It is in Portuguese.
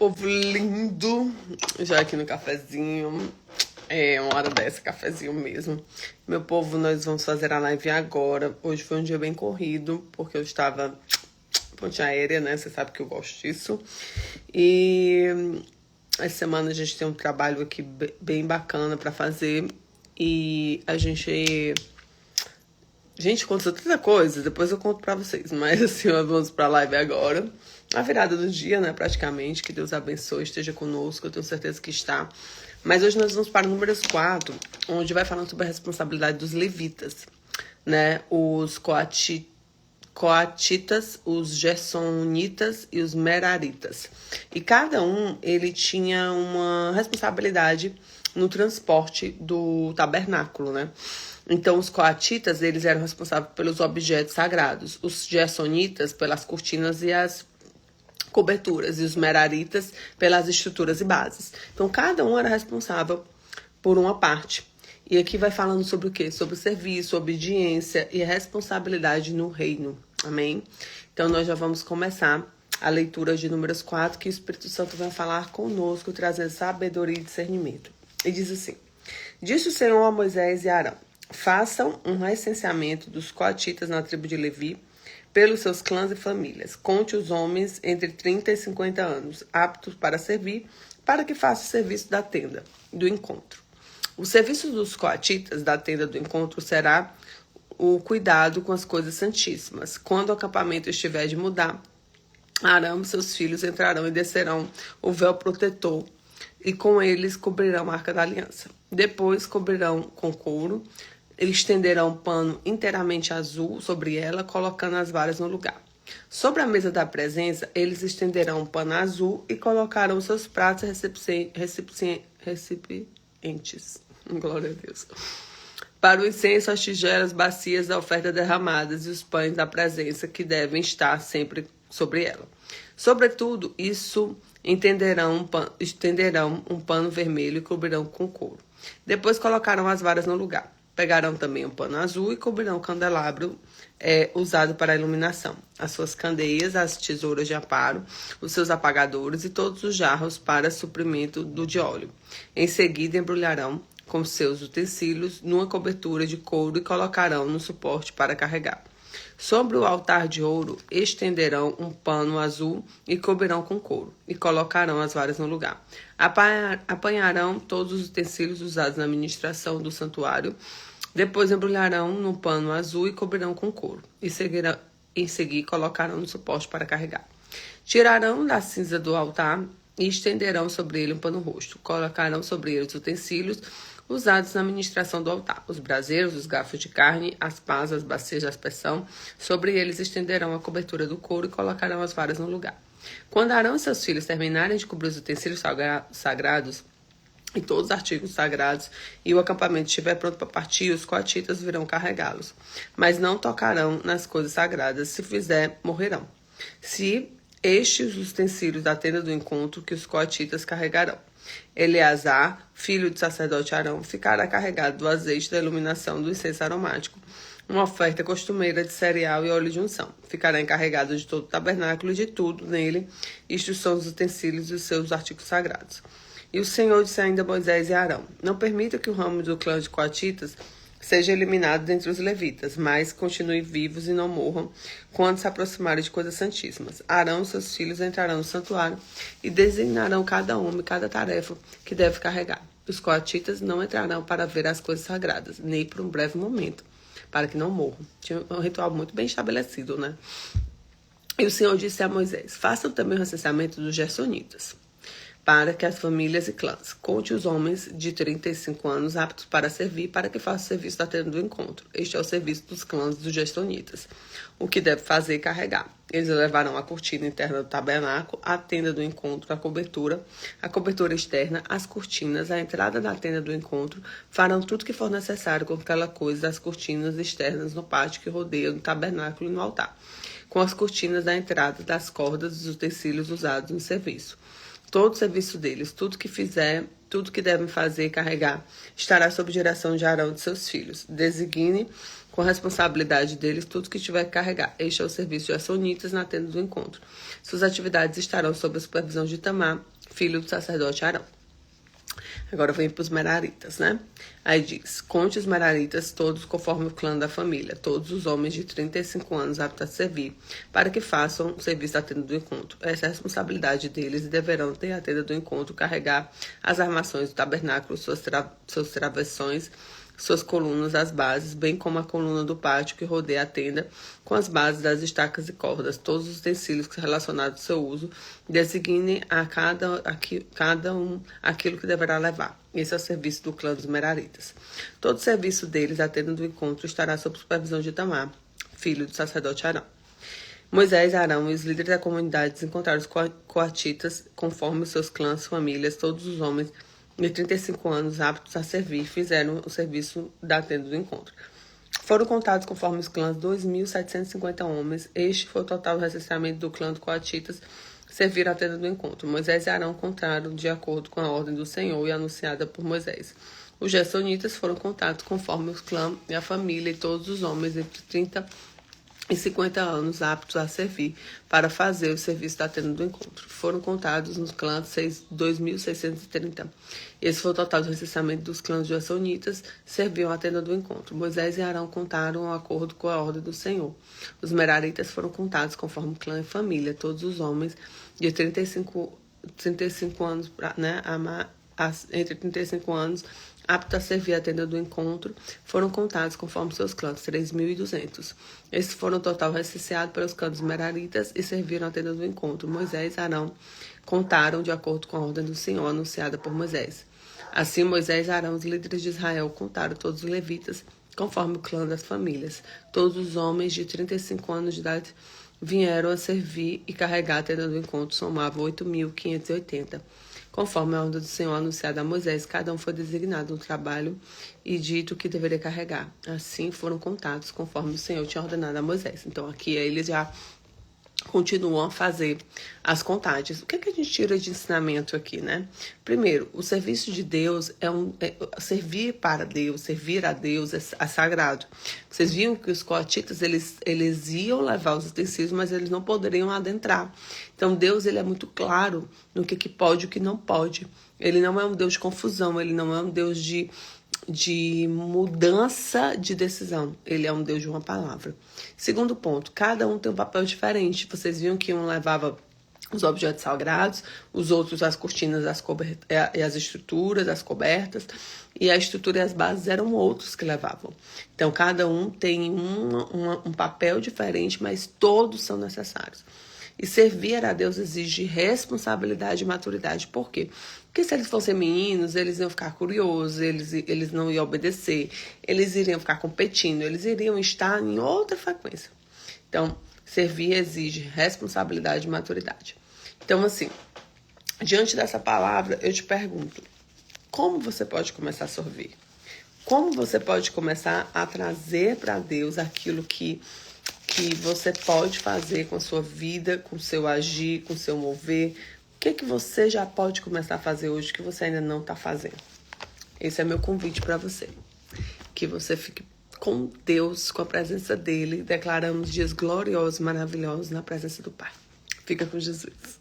povo lindo, já aqui no cafezinho, é uma hora dessa, cafezinho mesmo. Meu povo, nós vamos fazer a live agora. Hoje foi um dia bem corrido, porque eu estava ponte aérea, né? Você sabe que eu gosto disso. E essa semana a gente tem um trabalho aqui bem bacana pra fazer. E a gente... Gente, aconteceu tanta coisa, depois eu conto pra vocês. Mas assim, nós vamos pra live agora. A virada do dia, né, praticamente. Que Deus abençoe, esteja conosco, eu tenho certeza que está. Mas hoje nós vamos para o número 4, onde vai falando sobre a responsabilidade dos levitas, né? Os coatitas, os gersonitas e os meraritas. E cada um, ele tinha uma responsabilidade no transporte do tabernáculo, né? Então, os coatitas, eles eram responsáveis pelos objetos sagrados. Os gersonitas, pelas cortinas e as coberturas. E os meraritas, pelas estruturas e bases. Então, cada um era responsável por uma parte. E aqui vai falando sobre o quê? Sobre o serviço, obediência e responsabilidade no reino. Amém? Então, nós já vamos começar a leitura de Números 4, que o Espírito Santo vai falar conosco, trazendo sabedoria e discernimento. E diz assim: Disse o Senhor a Moisés e a Arão: Façam um recenseamento dos coatitas na tribo de Levi, pelos seus clãs e famílias. Conte os homens entre 30 e 50 anos, aptos para servir, para que façam o serviço da tenda do encontro. O serviço dos coatitas da tenda do encontro será o cuidado com as coisas santíssimas. Quando o acampamento estiver de mudar, Arão e seus filhos entrarão e descerão o véu protetor, e com eles cobrirão a arca da aliança. Depois cobrirão com couro, estenderão um pano inteiramente azul sobre ela, colocando as varas no lugar. Sobre a mesa da presença, eles estenderão um pano azul e colocarão seus pratos recipientes. Glória a Deus. Para o incenso, as tigelas, bacias da oferta derramadas e os pães da presença, que devem estar sempre sobre ela. Sobretudo, estenderão um pano vermelho e cobrirão com couro. Depois colocarão as varas no lugar. Pegarão também um pano azul e cobrirão o candelabro usado para a iluminação, as suas candeias, as tesouras de aparo, os seus apagadores e todos os jarros para suprimento de óleo. Em seguida, embrulharão com seus utensílios numa cobertura de couro e colocarão no suporte para carregar. Sobre o altar de ouro, estenderão um pano azul e cobrirão com couro, e colocarão as varas no lugar. Apanharão todos os utensílios usados na administração do santuário, depois embrulharão no pano azul e cobrirão com couro, e em seguida colocarão no suporte para carregar. Tirarão da cinza do altar e estenderão sobre ele um pano roxo. Colocarão sobre ele os utensílios usados na administração do altar, os braseiros, os garfos de carne, as pás, as bacias de aspersão. Sobre eles estenderão a cobertura do couro e colocarão as varas no lugar. Quando Arão e seus filhos terminarem de cobrir os utensílios sagrados e todos os artigos sagrados, e o acampamento estiver pronto para partir, os coatitas virão carregá-los, mas não tocarão nas coisas sagradas. Se fizer, morrerão. Se estes os utensílios da tenda do encontro que os coatitas carregarão. Eleazar, filho do sacerdote Arão, ficará carregado do azeite da iluminação do incenso aromático, uma oferta costumeira de cereal e óleo de unção. Ficará encarregado de todo o tabernáculo e de tudo nele. Estes são os utensílios e os seus artigos sagrados. E o Senhor disse ainda a Moisés e a Arão: Não permita que o ramo do clã de coatitas seja eliminado dentre os levitas, mas continuem vivos e não morram quando se aproximarem de coisas santíssimas. Arão e seus filhos entrarão no santuário e designarão cada homem cada tarefa que deve carregar. Os coatitas não entrarão para ver as coisas sagradas, nem por um breve momento, para que não morram. Tinha um ritual muito bem estabelecido, né? E o Senhor disse a Moisés: Façam também o recenseamento dos gersonitas, para que as famílias e clãs. Conte os homens de 35 anos aptos para servir, para que façam o serviço da tenda do encontro. Este é o serviço dos clãs dos gersonitas. O que deve fazer é carregar. Eles levarão a cortina interna do tabernáculo, a tenda do encontro, a cobertura externa, as cortinas, a entrada da tenda do encontro. Farão tudo que for necessário com aquela coisa das cortinas externas no pátio que rodeia o tabernáculo e no altar, com as cortinas da entrada, das cordas e dos utensílios usados no serviço. Todo o serviço deles, tudo que fizer Tudo que devem fazer e carregar estará sob direção de Arão e de seus filhos. Designe com responsabilidade deles tudo que tiver que carregar. Este é o serviço de açonitas na tenda do encontro. Suas atividades estarão sob a supervisão de Itamar, filho do sacerdote Arão. Agora vem para os meraritas, né? Aí diz, conte os meraritas todos conforme o clã da família, todos os homens de 35 anos aptos a servir, para que façam o serviço da tenda do encontro. Essa é a responsabilidade deles e deverão ter a tenda do encontro, carregar as armações do tabernáculo, seus travessões, suas colunas, as bases, bem como a coluna do pátio que rodeia a tenda, com as bases das estacas e cordas, todos os utensílios relacionados ao seu uso, designem a cada um aquilo que deverá levar. Esse é o serviço do clã dos meraritas. Todo o serviço deles, a tenda do encontro, estará sob supervisão de Itamar, filho do sacerdote Arão. Moisés, Arão e os líderes da comunidade encontraram os coatitas conforme os seus clãs, famílias, todos os homens de 35 anos aptos a servir, fizeram o serviço da tenda do encontro. Foram contados conforme os clãs 2.750 homens. Este foi o total do recenseamento do clã de coatitas, serviram a tenda do encontro. Moisés e Arão contaram de acordo com a ordem do Senhor e anunciada por Moisés. Os gersonitas foram contados conforme os clãs e a família e todos os homens entre 30 e 50 anos aptos a servir para fazer o serviço da tenda do encontro. Foram contados nos clãs 2.630. Esse foi o total do recenseamento dos clãs gersonitas, serviam a tenda do encontro. Moisés e Arão contaram de acordo com a ordem do Senhor. Os meraritas foram contados conforme clã e família, todos os homens de 35 anos, né, entre 35 anos, aptos a servir a tenda do encontro, foram contados conforme seus clãs, 3.200. Esses foram o total recenseado pelos clãs dos meraritas e serviram a tenda do encontro. Moisés e Arão contaram de acordo com a ordem do Senhor, anunciada por Moisés. Assim, Moisés e Arão, os líderes de Israel, contaram todos os levitas, conforme o clã das famílias. Todos os homens de 35 anos de idade vieram a servir e carregar a tenda do encontro, somavam 8.580. Conforme a ordem do Senhor anunciada a Moisés, cada um foi designado no trabalho e dito o que deveria carregar. Assim foram contados, conforme o Senhor tinha ordenado a Moisés. Então, aqui eles já continuam a fazer as contagens. O que a gente tira de ensinamento aqui, né? Primeiro, o serviço de Deus servir para Deus, servir a Deus é sagrado. Vocês viram que os coatitas, eles iam levar os utensílios, mas eles não poderiam adentrar. Então, Deus, ele é muito claro no que pode e o que não pode. Ele não é um Deus de confusão, ele não é um Deus de mudança de decisão. Ele é um Deus de uma palavra. Segundo ponto, cada um tem um papel diferente. Vocês viram que um levava os objetos sagrados, os outros as cortinas, as estruturas, as cobertas, e a estrutura e as bases eram outros que levavam. Então, cada um tem um papel diferente, mas todos são necessários. E servir a Deus exige responsabilidade e maturidade. Por quê? Porque se eles fossem meninos, eles iam ficar curiosos, eles não iam obedecer, eles iriam ficar competindo, eles iriam estar em outra frequência. Então, servir exige responsabilidade e maturidade. Então, assim, diante dessa palavra, eu te pergunto, como você pode começar a servir? Como você pode começar a trazer para Deus aquilo que você pode fazer com a sua vida, com o seu agir, com o seu mover? O que você já pode começar a fazer hoje que você ainda não está fazendo? Esse é meu convite para você. Que você fique com Deus, com a presença dele, declarando dias gloriosos, maravilhosos na presença do Pai. Fica com Jesus.